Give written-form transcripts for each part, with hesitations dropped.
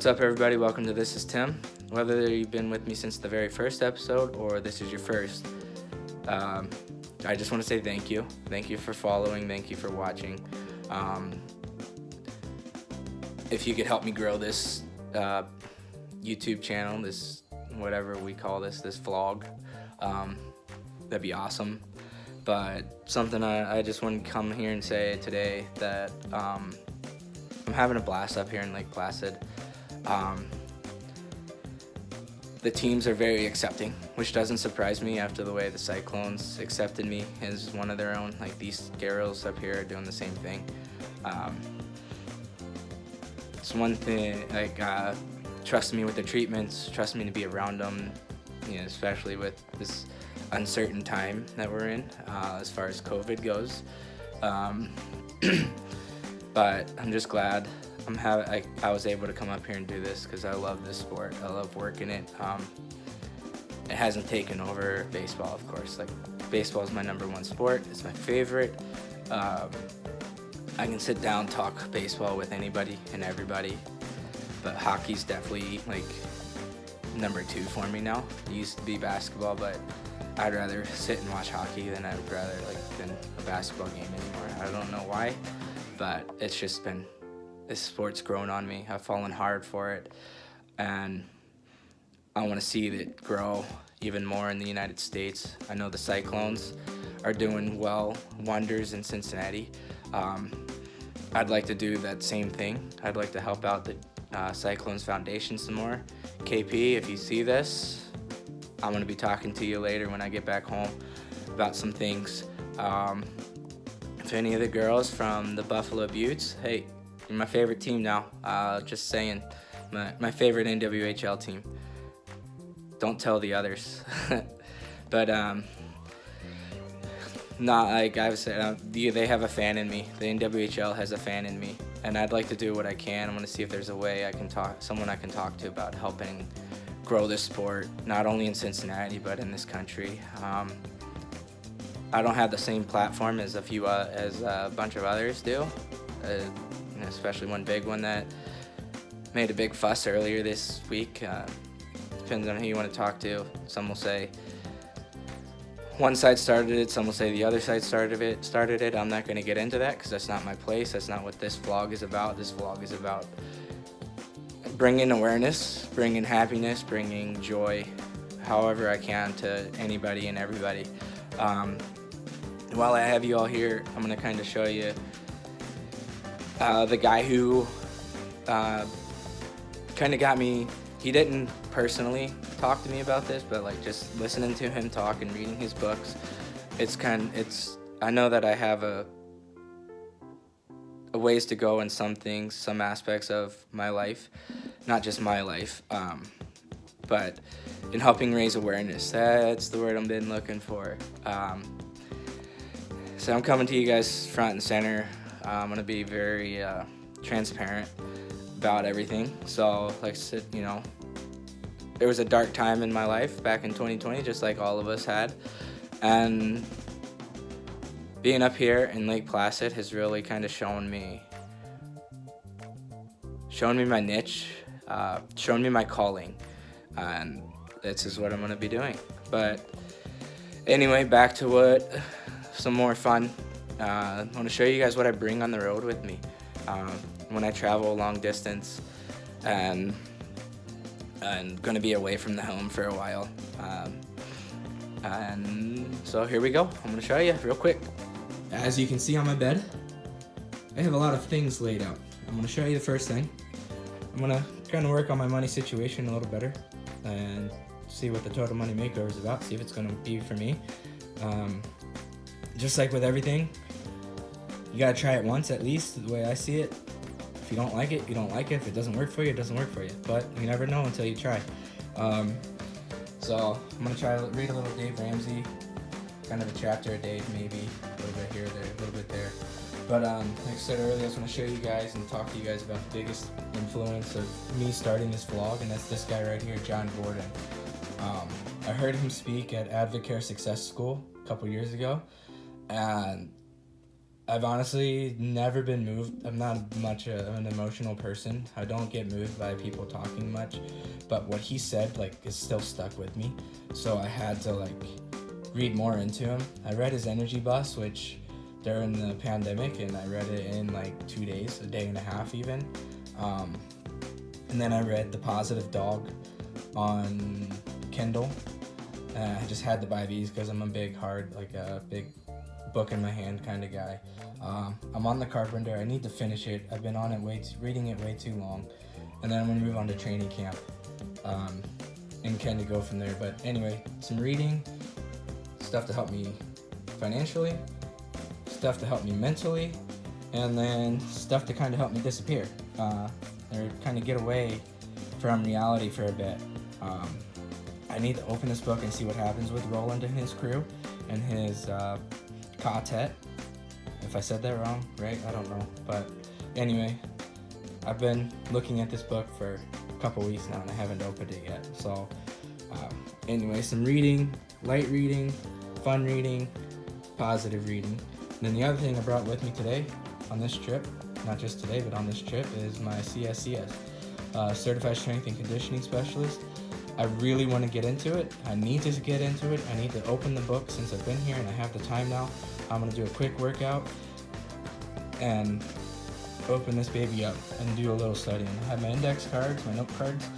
What's up, everybody? Welcome to This is Tim. Whether you've been with me since the very first episode or this is your first, I just want to say thank you. Thank you for following. Thank you for watching. If you could help me grow this YouTube channel, this whatever we call this vlog, that'd be awesome. But something I just want to come here and say today that I'm having a blast up here in Lake Placid. The teams are very accepting, which doesn't surprise me after the way the Cyclones accepted me as one of their own. Like, these girls up here are doing the same thing. It's one thing, like, trust me with the treatments, trust me to be around them, especially with this uncertain time that we're in as far as COVID goes. But I'm just glad I was able to come up here and do this because I love this sport. I love working it. It hasn't taken over baseball, of course. Like, baseball is my number one sport. It's my favorite. I can sit down, talk baseball with anybody and everybody, but hockey's definitely like number two for me now. It used to be basketball, but I'd rather sit and watch hockey than than a basketball game anymore. I don't know why, but it's just been, this sport's grown on me. I've fallen hard for it, and I want to see it grow even more in the United States. I know the Cyclones are doing wonders in Cincinnati. I'd like to do that same thing. I'd like to help out the Cyclones Foundation some more. KP, if you see this, I'm going to be talking to you later when I get back home about some things. If any of the girls from the Buffalo Buttes, hey, you're my favorite team now. Just saying, my favorite NWHL team. Don't tell the others. But like I've said, they have a fan in me. The NWHL has a fan in me, and I'd like to do what I can. I'm going to see if there's a way someone I can talk to about helping grow this sport, not only in Cincinnati but in this country. I don't have the same platform as a bunch of others do. Especially one big one that made a big fuss earlier this week. Depends on who you want to talk to. Some will say one side started it, some will say the other side started it. I'm not going to get into that because that's not my place. That's not what this vlog is about. This vlog is about bringing awareness, bringing happiness, bringing joy, however I can, to anybody and everybody. While I have you all here, I'm going to kind of show you the guy who kind of got me. He didn't personally talk to me about this, but like just listening to him talk and reading his books, I know that I have a ways to go in some things, some aspects of my life, not just my life, but in helping raise awareness. That's the word I've been looking for. So I'm coming to you guys front and center. I'm going to be very transparent about everything. So, like I said, there was a dark time in my life back in 2020, just like all of us had. And being up here in Lake Placid has really kind of shown me my niche, shown me my calling. And this is what I'm going to be doing. But anyway, back to some more fun. I want to show you guys what I bring on the road with me when I travel a long distance and going to be away from the home for a while. And so here we go. I'm going to show you real quick. As you can see on my bed, I have a lot of things laid out. I'm going to show you the first thing. I'm going to kind of work on my money situation a little better and see what the total money makeover is about, see if it's going to be for me. Just like with everything, you gotta try it once at least, the way I see it. If you don't like it, you don't like it. If it doesn't work for you, it doesn't work for you. But you never know until you try. So I'm gonna try to read a little Dave Ramsey, kind of a chapter a day, maybe a little bit here, there, a little bit there. But like I said earlier, I just want to show you guys and talk to you guys about the biggest influence of me starting this vlog, and that's this guy right here, John Gordon. I heard him speak at Advocare Success School a couple years ago, and I've honestly never been moved. I'm not much of an emotional person. I don't get moved by people talking much, but what he said like is still stuck with me. So I had to like read more into him. I read his Energy Bus, which during the pandemic, and I read it in like 2 days, a day and a half even. And then I read The Positive Dog on Kindle. I just had to buy these because I'm a big book in my hand kind of guy. I'm on The Carpenter. I need to finish it. I've been on it reading it way too long. And then I'm gonna move on to training camp and kind of go from there. But anyway, some reading, stuff to help me financially, stuff to help me mentally, and then stuff to kind of help me disappear or kind of get away from reality for a bit. I need to open this book and see what happens with Roland and his crew and his quartet. If I said that wrong, right? I don't know. But anyway, I've been looking at this book for a couple weeks now and I haven't opened it yet. So anyway, some reading, light reading, fun reading, positive reading. And then the other thing I brought with me today on this trip, not just today, but on this trip, is my CSCS, Certified Strength and Conditioning Specialist. I really want to get into it. I need to get into it. I need to open the book since I've been here and I have the time now. I'm going to do a quick workout and open this baby up and do a little studying. I have my index cards, my note cards.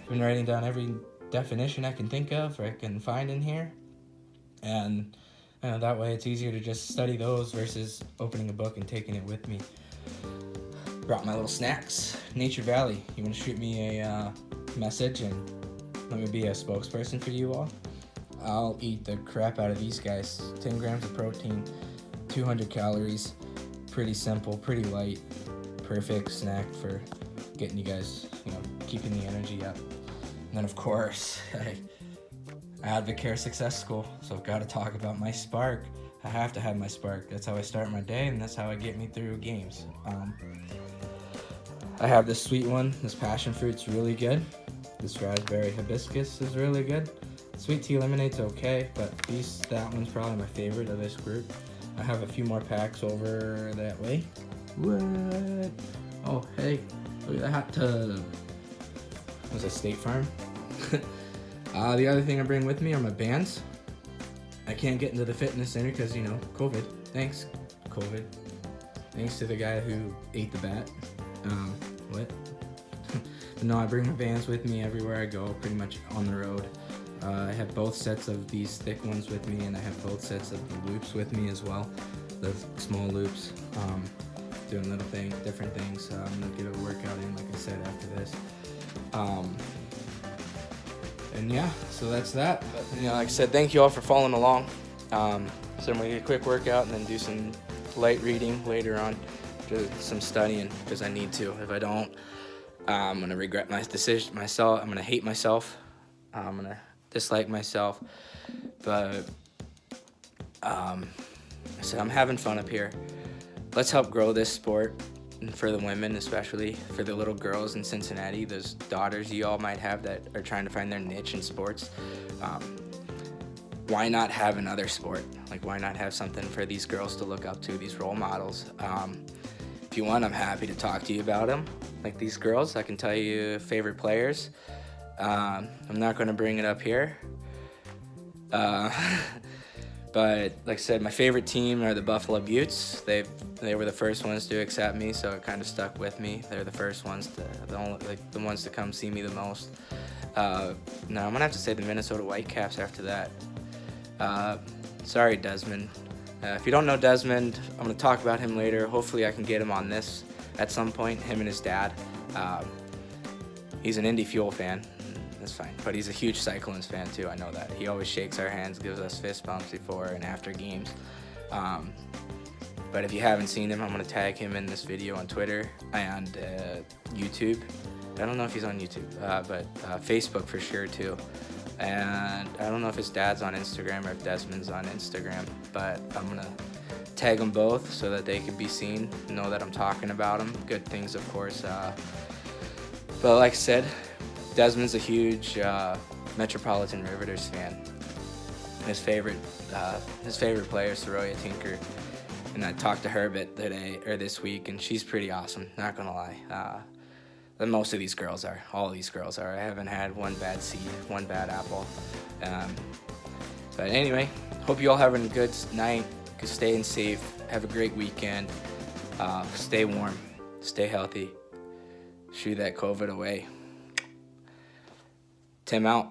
I've been writing down every definition I can think of or I can find in here. And that way it's easier to just study those versus opening a book and taking it with me. Brought my little snacks. Nature Valley, you want to shoot me a message and let me be a spokesperson for you all? I'll eat the crap out of these guys. 10 grams of protein, 200 calories, pretty simple, pretty light, perfect snack for getting you guys, keeping the energy up. And then of course, I advocate Success School, so I've got to talk about my spark. I have to have my spark. That's how I start my day, and that's how I get me through games. I have this sweet one. This passion fruit's really good. This raspberry hibiscus is really good. Sweet tea lemonade's okay, but that one's probably my favorite of this group. I have a few more packs over that way. What? Oh, hey, look at that. Was it State Farm? The other thing I bring with me are my bands. I can't get into the fitness center because, COVID. Thanks, COVID. Thanks to the guy who ate the bat. What? No, I bring my bands with me everywhere I go, pretty much on the road. I have both sets of these thick ones with me, and I have both sets of the loops with me as well, the small loops. Doing different things. I'm gonna get a workout in, like I said, after this. And yeah, so that's that. But, like I said, thank you all for following along. So I'm gonna get a quick workout and then do some light reading later on, do some studying because I need to. If I don't, I'm gonna regret my decision. I'm gonna hate myself. I'm gonna dislike myself. But I said I'm having fun up here. Let's help grow this sport, and for the women, especially for the little girls in Cincinnati, those daughters you all might have that are trying to find their niche in sports. Why not have another sport? Like, why not have something for these girls to look up to, these role models? If you want, I'm happy to talk to you about them. Like these girls, I can tell you favorite players. I'm not going to bring it up here. But like I said, my favorite team are the Buffalo Buttes. They were the first ones to accept me, so it kind of stuck with me. They're the first ones the ones to come see me the most. No, I'm gonna have to say the Minnesota Whitecaps after that. Sorry, Desmond. If you don't know Desmond, I'm gonna talk about him later. Hopefully, I can get him on this at some point. Him and his dad. He's an Indy Fuel fan. That's fine. But he's a huge Cyclones fan too. I know that. He always shakes our hands, gives us fist bumps before and after games. But if you haven't seen him, I'm gonna tag him in this video on Twitter and YouTube. I don't know if he's on YouTube, but Facebook for sure too. And I don't know if his dad's on Instagram or if Desmond's on Instagram, but I'm gonna tag them both so that they can be seen, know that I'm talking about them. Good things, of course. But like I said, Desmond's a huge Metropolitan Riveters fan. His favorite player is Soroya Tinker. And I talked to her a bit today or this week, and she's pretty awesome. Not gonna lie. And most of these girls are. All these girls are. I haven't had one bad seed, one bad apple. But anyway, hope you all having a good night. Staying safe. Have a great weekend. Stay warm. Stay healthy. Shoo that COVID away. Tim out.